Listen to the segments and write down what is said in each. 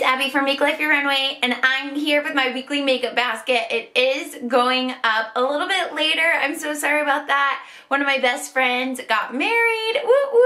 Abby from Make Life Your Runway, and I'm here with my weekly makeup basket. It is going up a little bit later. I'm so sorry about that. One of my best friends got married. Woo woo!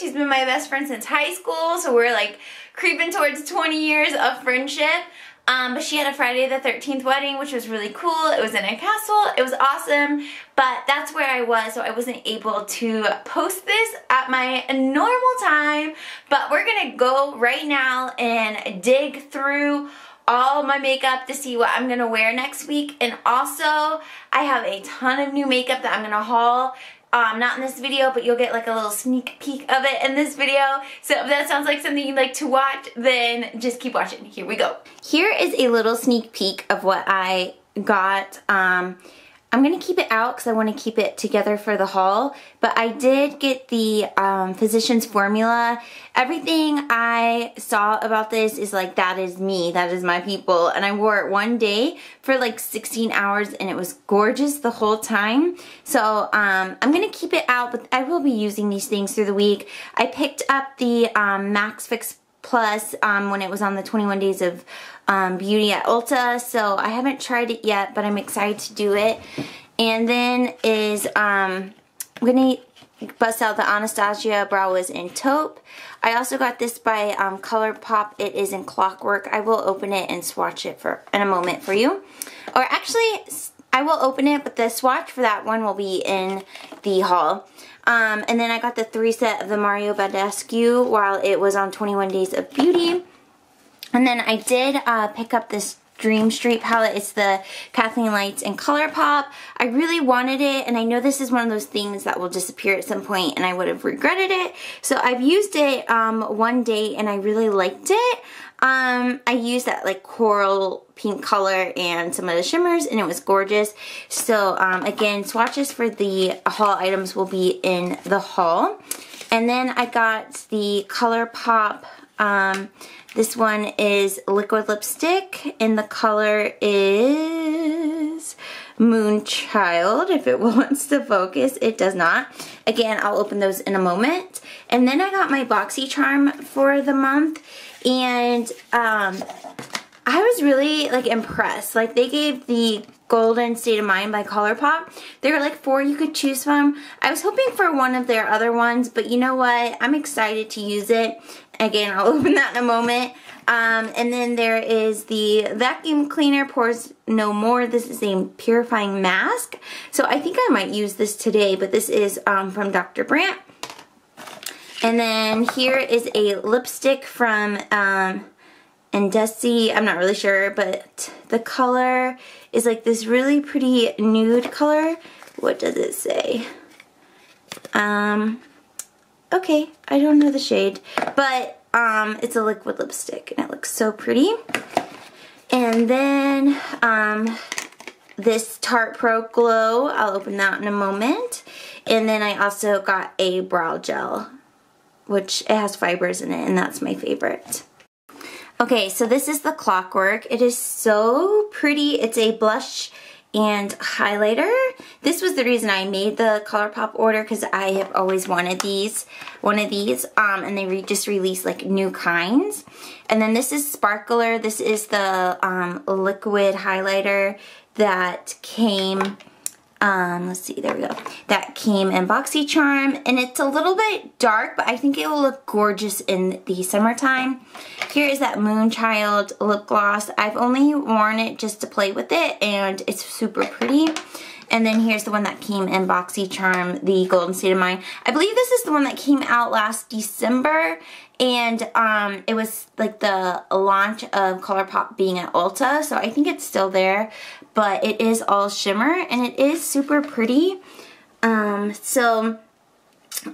She's been my best friend since high school, so we're like creeping towards 20 years of friendship. But she had a Friday the 13th wedding, which was really cool. It was in a castle. It was awesome, but that's where I was, so I wasn't able to post this at my normal time. But we're gonna go right now and dig through all my makeup to see what I'm gonna wear next week. And also, I have a ton of new makeup that I'm gonna haul. Not in this video, but you'll get like a little sneak peek of it in this video. So if that sounds like something you'd like to watch, then just keep watching. Here we go. Here is a little sneak peek of what I got. I'm gonna keep it out because I want to keep it together for the haul, but I did get the Physicians Formula. Everything I saw about this is like, that is me, that is my people, and I wore it one day for like 16 hours and it was gorgeous the whole time. So I'm gonna keep it out, but I will be using these things through the week. I picked up the Max Fix Plus when it was on the 21 Days of Beauty at Ulta, so I haven't tried it yet, but I'm excited to do it. And then is I'm gonna bust out the Anastasia Brow Wiz in Taupe. I also got this by ColourPop. It is in Clockwork. I will open it and swatch it in a moment for you. Or actually, I will open it, but the swatch for that one will be in the haul. And then I got the 3 set of the Mario Badescu while it was on 21 Days of Beauty. And then I did pick up this Dream Street palette. It's the Kathleen Lights in ColourPop. I really wanted it, and I know this is one of those things that will disappear at some point and I would have regretted it. So I've used it one day and I really liked it. I used that like coral pink color and some of the shimmers, and it was gorgeous. So again, swatches for the haul items will be in the haul. And then I got the ColourPop, this one is liquid lipstick, and the color is Moonchild. If it wants to focus, it does not. Again, I'll open those in a moment. And then I got my Boxy charm for the month, and I was really like impressed. Like, they gave the Golden State of Mind by ColourPop. There were like 4 you could choose from. I was hoping for one of their other ones, but you know what? I'm excited to use it. Again, I'll open that in a moment. And then there is the Vacuum Cleaner Pores No More. This is a purifying mask. So I think I might use this today, but this is from Dr. Brandt. And then here is a lipstick from Indesi. I'm not really sure, but the color is like this really pretty nude color. What does it say? Okay, I don't know the shade, but it's a liquid lipstick and it looks so pretty. And then this Tarte Pro Glow, I'll open that in a moment. And then I also got a brow gel, which it has fibers in it, and that's my favorite. Okay, so this is the Clockwork. It is so pretty. It's a blush and highlighter. This was the reason I made the ColourPop order, because I have always wanted one of these, and they just released like new kinds. And then this is Sparkler. This is the liquid highlighter that came, let's see, there we go. That came in Boxy Charm, and it's a little bit dark, but I think it will look gorgeous in the summertime. Here is that Moonchild lip gloss. I've only worn it just to play with it, and it's super pretty. And then here's the one that came in Boxy Charm, the Golden State of Mind. I believe this is the one that came out last December, and it was like the launch of ColourPop being at Ulta, so I think it's still there, but it is all shimmer, and it is super pretty. So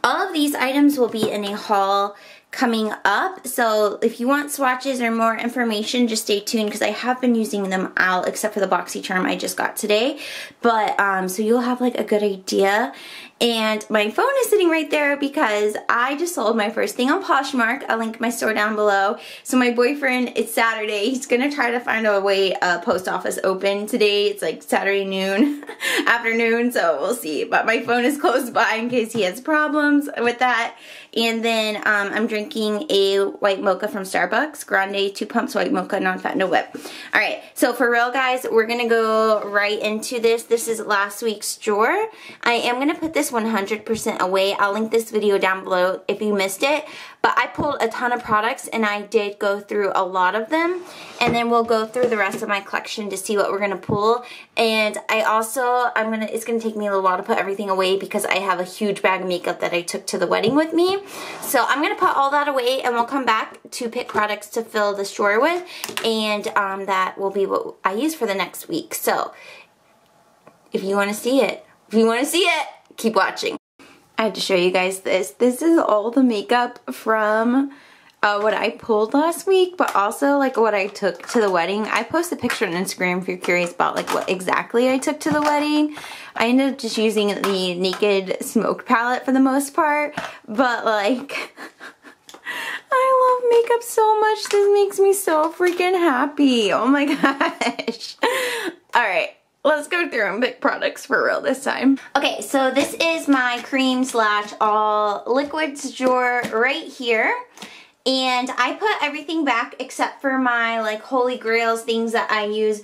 all of these items will be in a haul coming up, so if you want swatches or more information, just stay tuned, because I have been using them out, except for the Boxy Charm I just got today. But so you'll have like a good idea. And my phone is sitting right there because I just sold my first thing on Poshmark. I'll link my store down below. So my boyfriend, it's Saturday. He's gonna try to find a way post office open today. It's like Saturday noon, afternoon, so we'll see. But my phone is close by in case he has problems with that. And then I'm drinking a white mocha from Starbucks, grande, 2 pumps white mocha, non-fat, no whip. All right, so for real, guys, we're gonna go right into this. This is last week's drawer. I am gonna put this 100% away. I'll link this video down below if you missed it. But I pulled a ton of products and I did go through a lot of them. And then we'll go through the rest of my collection to see what we're gonna pull. And I also, it's gonna take me a little while to put everything away because I have a huge bag of makeup that I took to the wedding with me. So I'm gonna put all that away and we'll come back to pick products to fill this drawer with. And that will be what I use for the next week. So if you wanna see it, keep watching. I had to show you guys this. This is all the makeup from what I pulled last week, but also like what I took to the wedding. I post a picture on Instagram if you're curious about like what exactly I took to the wedding. I ended up just using the Naked Smoked palette for the most part, but like I love makeup so much. This makes me so freaking happy. Oh my gosh. All right. Let's go through and pick products for real this time. Okay, so this is my cream / all liquids drawer right here. And I put everything back except for my like holy grails, things that I use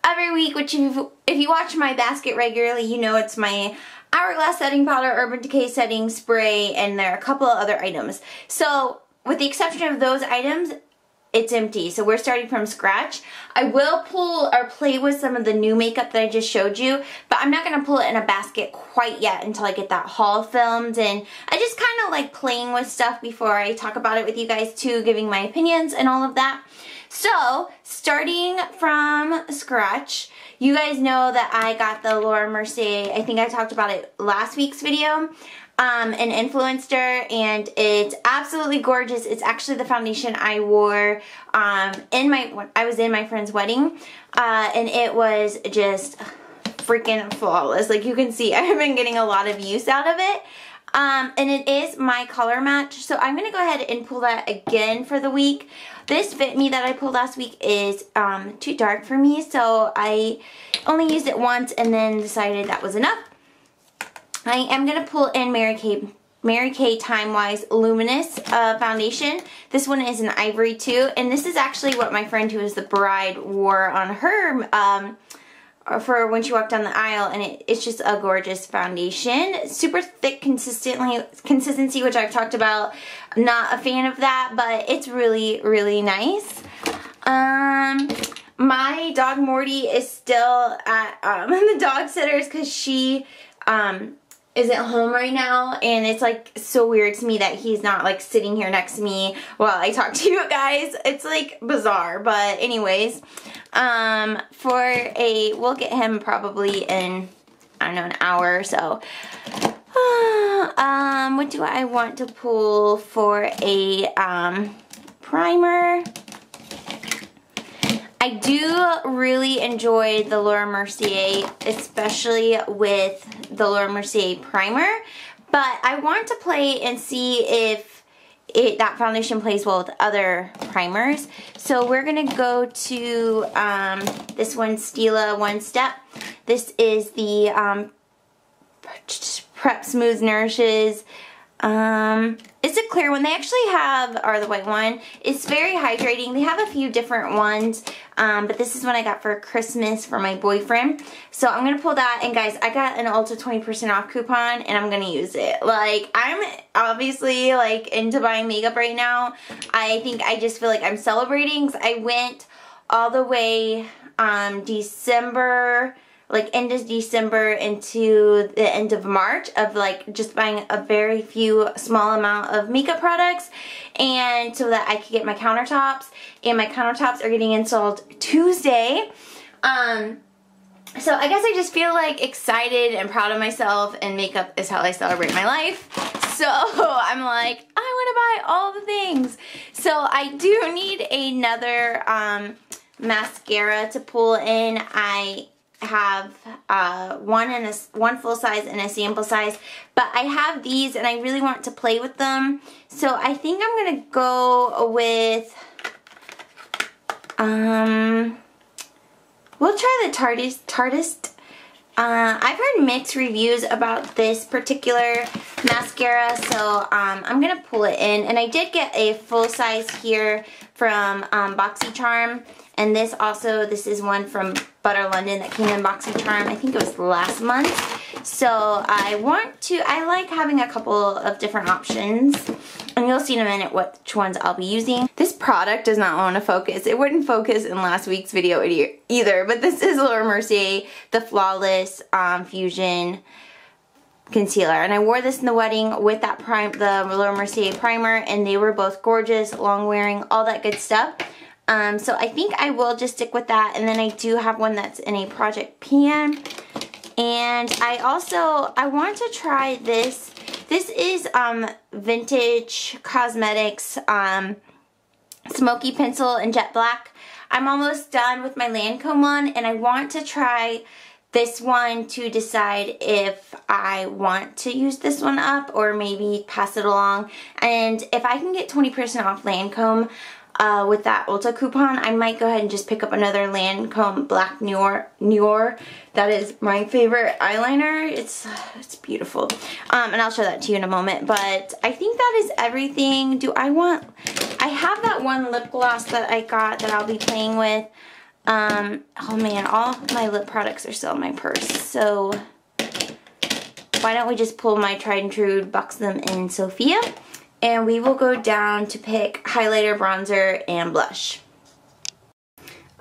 every week, which if you watch my basket regularly, you know it's my Hourglass setting powder, Urban Decay setting spray, and there are a couple of other items. So with the exception of those items, it's empty, so we're starting from scratch. I will pull or play with some of the new makeup that I just showed you, but I'm not gonna pull it in a basket quite yet until I get that haul filmed. And I just kind of like playing with stuff before I talk about it with you guys too, giving my opinions and all of that. So starting from scratch, you guys know that I got the Laura Mercier, I think I talked about it last week's video, an Influencer, and it's absolutely gorgeous. It's actually the foundation I wore when I was in my friend's wedding, and it was just freaking flawless. Like you can see, I've been getting a lot of use out of it, and it is my color match, so I'm gonna go ahead and pull that again for the week. This Fit Me that I pulled last week is too dark for me, so I only used it once and then decided that was enough. I am going to pull in Mary Kay Time Wise Luminous foundation. This one is an ivory too, and this is actually what my friend who is the bride wore on her for when she walked down the aisle, and it's just a gorgeous foundation. Super thick consistency, which I've talked about. Not a fan of that, but it's really, really nice. My dog Morty is still at the dog sitters because she isn't home right now, and it's like so weird to me that he's not like sitting here next to me while I talk to you guys. It's like bizarre, but anyways, we'll get him probably in, I don't know, an hour or so. What do I want to pull for a primer? I do really enjoy the Laura Mercier, especially with the Laura Mercier primer, but I want to play and see if that foundation plays well with other primers. So we're going to go to this one, Stila One Step. This is the Prep Smooth Nourishes. It's a clear one. They actually have, or the white one. It's very hydrating. They have a few different ones, but this is one I got for Christmas for my boyfriend. So I'm going to pull that, and guys, I got an Ulta 20% off coupon, and I'm going to use it. Like, I'm obviously, like, into buying makeup right now. I think I just feel like I'm celebrating, because I went all the way December, like end of December into the end of March of like just buying a very few small amount of makeup products, and so that I could get my countertops, and my countertops are getting installed Tuesday. So I guess I just feel like excited and proud of myself, and makeup is how I celebrate my life. So I'm like, I want to buy all the things. So I do need another mascara to pull in. I have one full size and a sample size, but I have these and I really want to play with them. So I think I'm gonna go with we'll try the Tartist. I've heard mixed reviews about this particular mascara, so I'm gonna pull it in. And I did get a full size here from Boxy Charm, and this is one from Butter London that came in Boxy Charm. I think it was last month. So I like having a couple of different options, and you'll see in a minute which ones I'll be using. This product does not want to focus. It wouldn't focus in last week's video either, but this is Laura Mercier, the Flawless Fusion Concealer. And I wore this in the wedding with that the Laura Mercier primer, and they were both gorgeous, long wearing, all that good stuff. So I think I will just stick with that. And then I do have one that's in a Project Pan. And I want to try this. This is Vintage Cosmetics Smoky Pencil in Jet Black. I'm almost done with my Lancome one, and I want to try this one to decide if I want to use this one up or maybe pass it along. And if I can get 20% off Lancome with that Ulta coupon, I might go ahead and just pick up another Lancome Black Noir. That is my favorite eyeliner. It's beautiful. And I'll show that to you in a moment. But I think that is everything. I have that one lip gloss that I got that I'll be playing with. Oh man, all my lip products are still in my purse. So why don't we just pull my tried and true, box them in Sophia, and we will go down to pick highlighter, bronzer, and blush.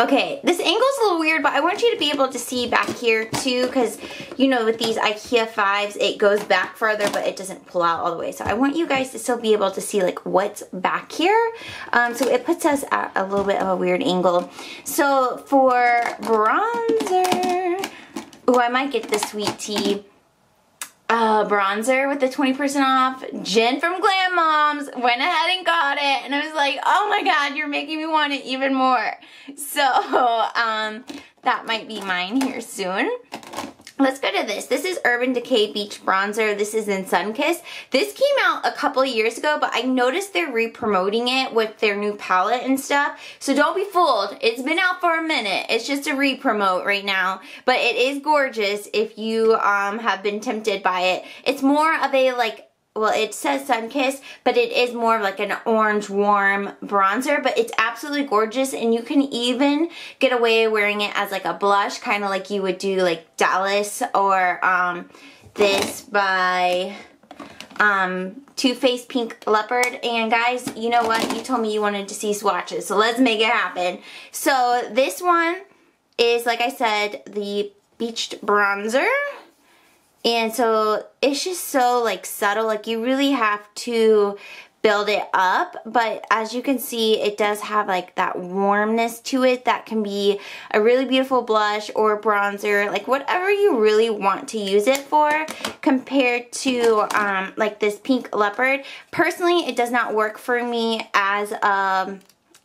Okay, this angle's a little weird, but I want you to be able to see back here too, because you know with these IKEA 5s, it goes back further, but it doesn't pull out all the way. So I want you guys to still be able to see like what's back here. So it puts us at a little bit of a weird angle. So for bronzer, ooh, I might get the Sweet Tea bronzer with the 20% off. Jen from Glam Moms went ahead and got it, and I was like, oh my god, you're making me want it even more. So that might be mine here soon. Let's go to this. This is Urban Decay Beach Bronzer. This is in Sunkissed. This came out a couple of years ago, but I noticed they're re-promoting it with their new palette and stuff. So don't be fooled. It's been out for a minute. It's just a re-promote right now. But it is gorgeous if you have been tempted by it. It's more of a like, well, it says Sunkissed, but it is more of like an orange warm bronzer, but it's absolutely gorgeous, and you can even get away wearing it as like a blush, kind of like you would do like Dallas or this by Too Faced Pink Leopard. And guys, you know what? You told me you wanted to see swatches, so let's make it happen. So this one is, like I said, the Beached Bronzer. And so it's just so like subtle, like you really have to build it up, but as you can see, it does have like that warmness to it that can be a really beautiful blush or bronzer, like whatever you really want to use it for, compared to like this Pink Leopard. Personally, it does not work for me as a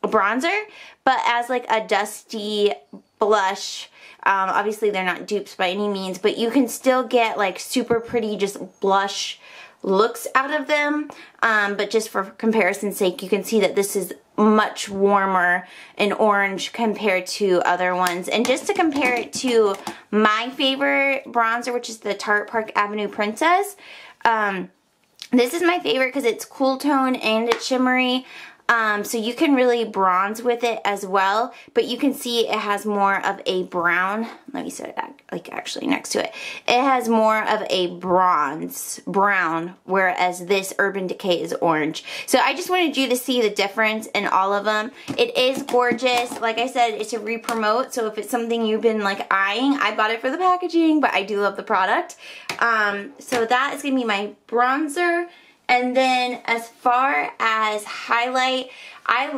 bronzer, but as like a dusty blush. Obviously they're not dupes by any means, but you can still get like super pretty just blush looks out of them. But just for comparison's sake, you can see that this is much warmer in orange compared to other ones. And just to compare it to my favorite bronzer, which is the Tarte Park Avenue Princess, this is my favorite because it's cool tone and it's shimmery. So you can really bronze with it as well, but you can see it has more of a brown. Let me set it like actually next to it. It has more of a brown, whereas this Urban Decay is orange. So I just wanted you to see the difference in all of them. It is gorgeous. Like I said, it's a re-promote, so if it's something you've been like eyeing, I bought it for the packaging, but I do love the product. So that is gonna be my bronzer. And then as far as highlight, I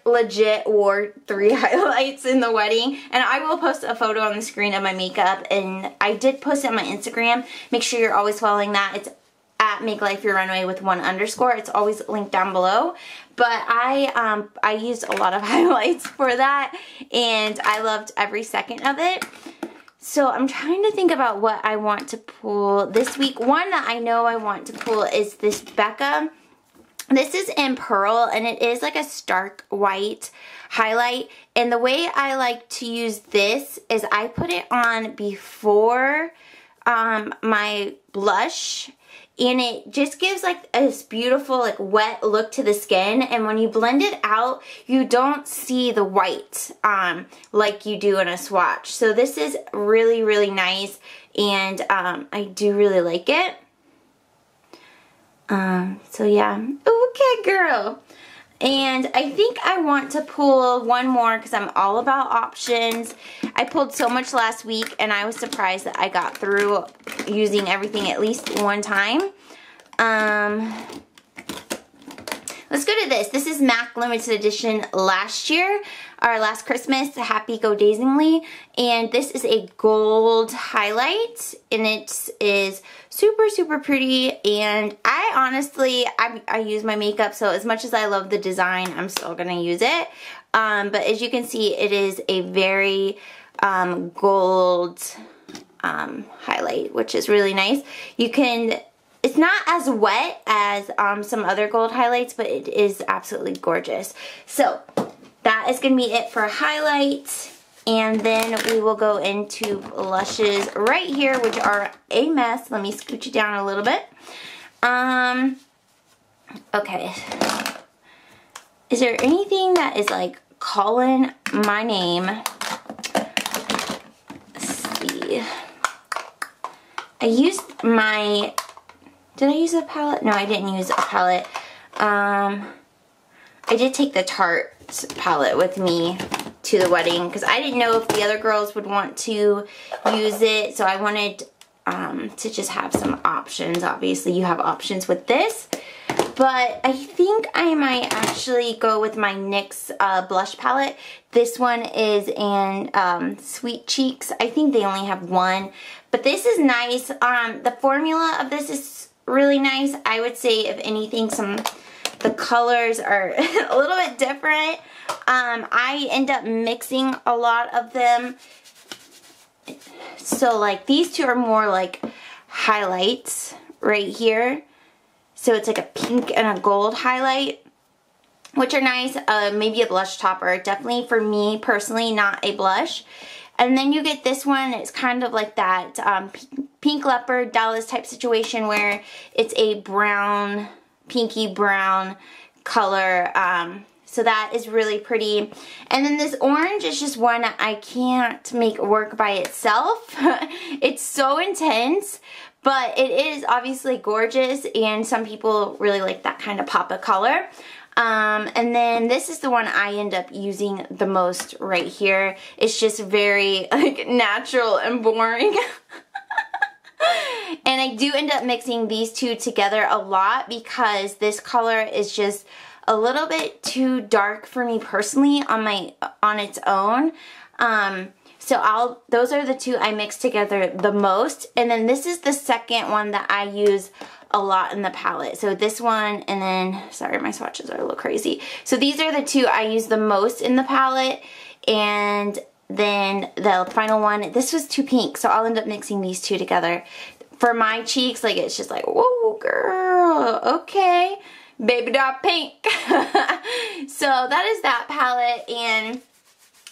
legit wore 3 highlights in the wedding, and I will post a photo on the screen of my makeup, and I did post it on my Instagram. Make sure you're always following that. It's at Make Life Your Runway with 1_. It's always linked down below. But I used a lot of highlights for that, and I loved every second of it. So I'm trying to think about what I want to pull this week. One that I know I want to pull is this Becca. This is in Pearl, and it is like a stark white highlight. And the way I like to use this is I put it on before my blush, and it just gives like this beautiful like wet look to the skin. And when you blend it out, you don't see the white like you do in a swatch. So this is really, really nice, and I do really like it. So yeah, okay girl. And I think I want to pull one more because I'm all about options. I pulled so much last week, and I was surprised that I got through using everything at least one time. Let's go to this. This is MAC limited edition last year, or last Christmas, Happy Go Dazingly. And this is a gold highlight, and it is super, super pretty. And I honestly, I use my makeup, so as much as I love the design, I'm still gonna use it. But as you can see, it is a very gold highlight, which is really nice. You can, it's not as wet as some other gold highlights, but it is absolutely gorgeous. So that is gonna be it for highlights. And then we will go into blushes right here, which are a mess. Let me scooch it down a little bit. Okay. Is there anything that is like calling my name? Let's see. I used my, did I use a palette? No, I didn't use a palette. I did take the Tarte palette with me to the wedding because I didn't know if the other girls would want to use it, so I wanted to just have some options. Obviously you have options with this, but I think I might actually go with my NYX blush palette. This one is in Sweet Cheeks. I think they only have one, but this is nice. The formula of this is really nice. I would say if anything, the colors are a little bit different. I end up mixing a lot of them. So like these two are more like highlights right here. So it's like a pink and a gold highlight, which are nice. Maybe a blush topper. Definitely for me personally, not a blush. And then you get this one. It's kind of like that pink leopard Dallas type situation where it's a brown, pinky brown color. So that is really pretty. And then this orange is just one I can't make work by itself. It's so intense, but it is obviously gorgeous, and some people really like that kind of pop of color. And then this is the one I end up using the most right here. It's just very like natural and boring. And I do end up mixing these two together a lot because this color is just a little bit too dark for me personally on its own. So those are the two I mix together the most. And then this is the second one that I use a lot in the palette. So this one, and then, sorry, my swatches are a little crazy. So these are the two I use the most in the palette. And then the final one, this was too pink, so I'll end up mixing these two together. For my cheeks, like it's just like, whoa girl, okay, baby doll pink. So that is that palette, and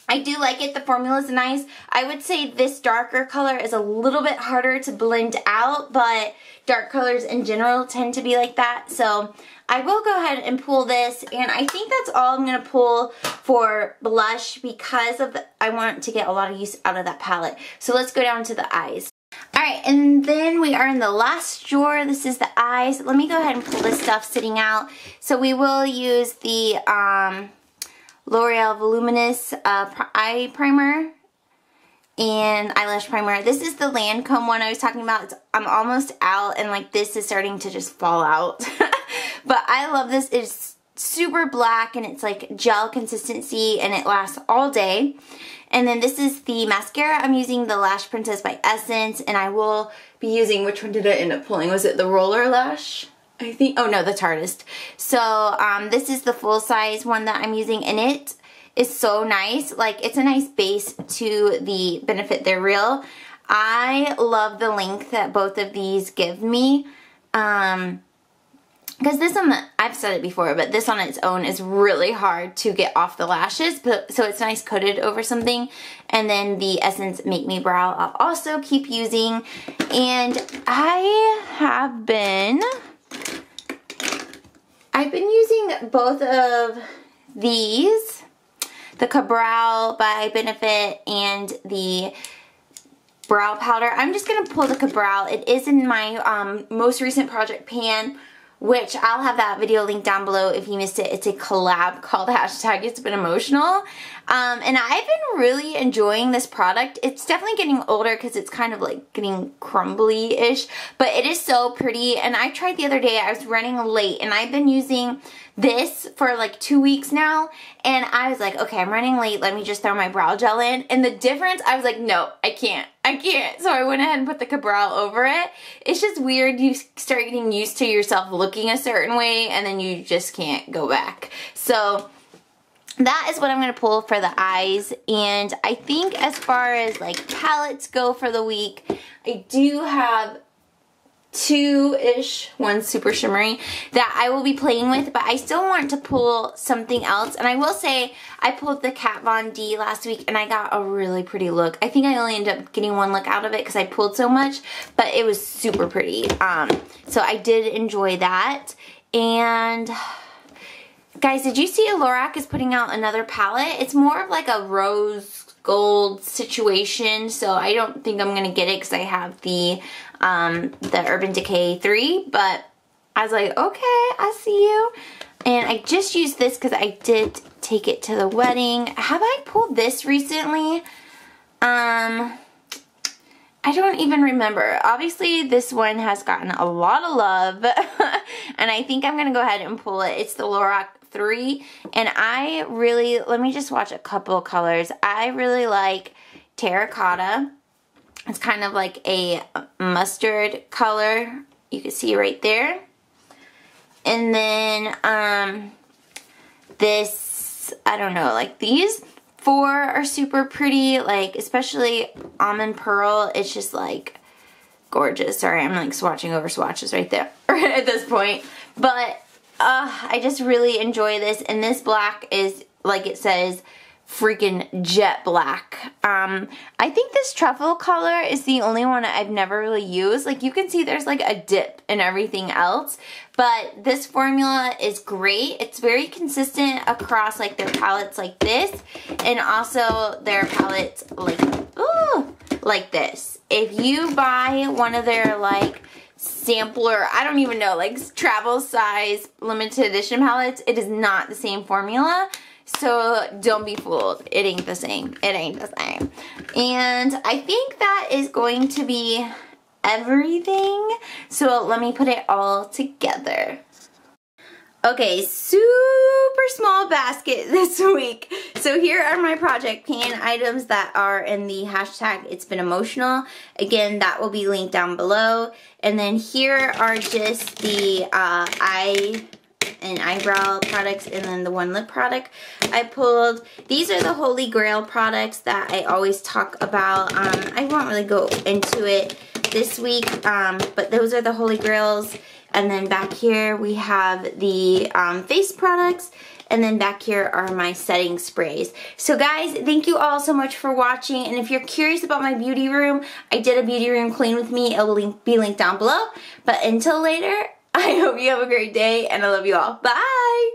I do like it. The formula is nice. I would say this darker color is a little bit harder to blend out, but dark colors in general tend to be like that. So I will go ahead and pull this, and I think that's all I'm going to pull for blush because of I want to get a lot of use out of that palette. So let's go down to the eyes. Alright, and then we are in the last drawer. This is the eyes. Let me go ahead and pull this stuff sitting out. So we will use the L'Oreal Voluminous eye primer and eyelash primer. This is the Lancome one I was talking about. I'm almost out, and like this is starting to just fall out. But I love this. It's super black, and it's like gel consistency, and it lasts all day. And then this is the mascara. I'm using the Lash Princess by Essence, and I will be using, which one did I end up pulling? Was it the Roller Lash? I think, oh no, the Tartist. So this is the full size one that I'm using, and it is so nice. Like, it's a nice base to the Benefit They're Real. I love the length that both of these give me. Because this one, I've said it before, but this on its own is really hard to get off the lashes. So it's nice coated over something. And then the Essence Make Me Brow I'll also keep using. And I've been using both of these, the Cabral by Benefit and the brow powder. I'm just going to pull the Cabral. It is in my most recent project pan, which I'll have that video linked down below if you missed it. It's a collab called It's Been Emotional. And I've been really enjoying this product. It's definitely getting older because it's kind of like getting crumbly-ish, but it is so pretty. And I tried the other day, I was running late, and I've been using this for like 2 weeks now, and I was like, okay, I'm running late, let me just throw my brow gel in. And the difference, I was like, no, I can't. So I went ahead and put the Cabral over it. It's just weird, you start getting used to yourself looking a certain way, and then you just can't go back. So that is what I'm going to pull for the eyes. And I think as far as like palettes go for the week, I do have two-ish, one super shimmery, that I will be playing with, but I still want to pull something else. And I will say, I pulled the Kat Von D last week, and I got a really pretty look. I think I only ended up getting one look out of it because I pulled so much, but it was super pretty. So I did enjoy that. And guys, did you see Lorac is putting out another palette? It's more of like a rose gold situation, so I don't think I'm gonna get it because I have the Urban Decay 3, but I was like, okay, I see you. And I just used this because I did take it to the wedding. Have I pulled this recently? I don't even remember. Obviously, this one has gotten a lot of love, and I think I'm gonna go ahead and pull it. It's the Lorac 3, and I really, let me just watch a couple colors. I really like Terracotta. It's kind of like a mustard color. You can see right there. And then this, I don't know, like these four are super pretty, like especially Almond Pearl. It's just like gorgeous. Sorry, I'm like swatching over swatches right there at this point. But I just really enjoy this, and this black is, like it says, freaking jet black. I think this truffle color is the only one I've never really used. Like, you can see there's like a dip in everything else, but this formula is great. It's very consistent across like their palettes like this, and also their palettes like this. If you buy one of their like sampler, I don't even know, like travel size limited edition palettes, it is not the same formula. So don't be fooled. It ain't the same. It ain't the same. And I think that is going to be everything. So let me put it all together. Okay, super small basket this week. So here are my project pan items that are in the hashtag It's Been Emotional. Again, that will be linked down below. And then here are just the eye and eyebrow products, and then the one lip product I pulled. These are the Holy Grail products that I always talk about. I won't really go into it this week, but those are the Holy Grails. And then back here we have the face products, and then back here are my setting sprays. So guys, thank you all so much for watching, and if you're curious about my beauty room, I did a beauty room clean with me. It will be linked down below. But until later, I hope you have a great day, and I love you all. Bye!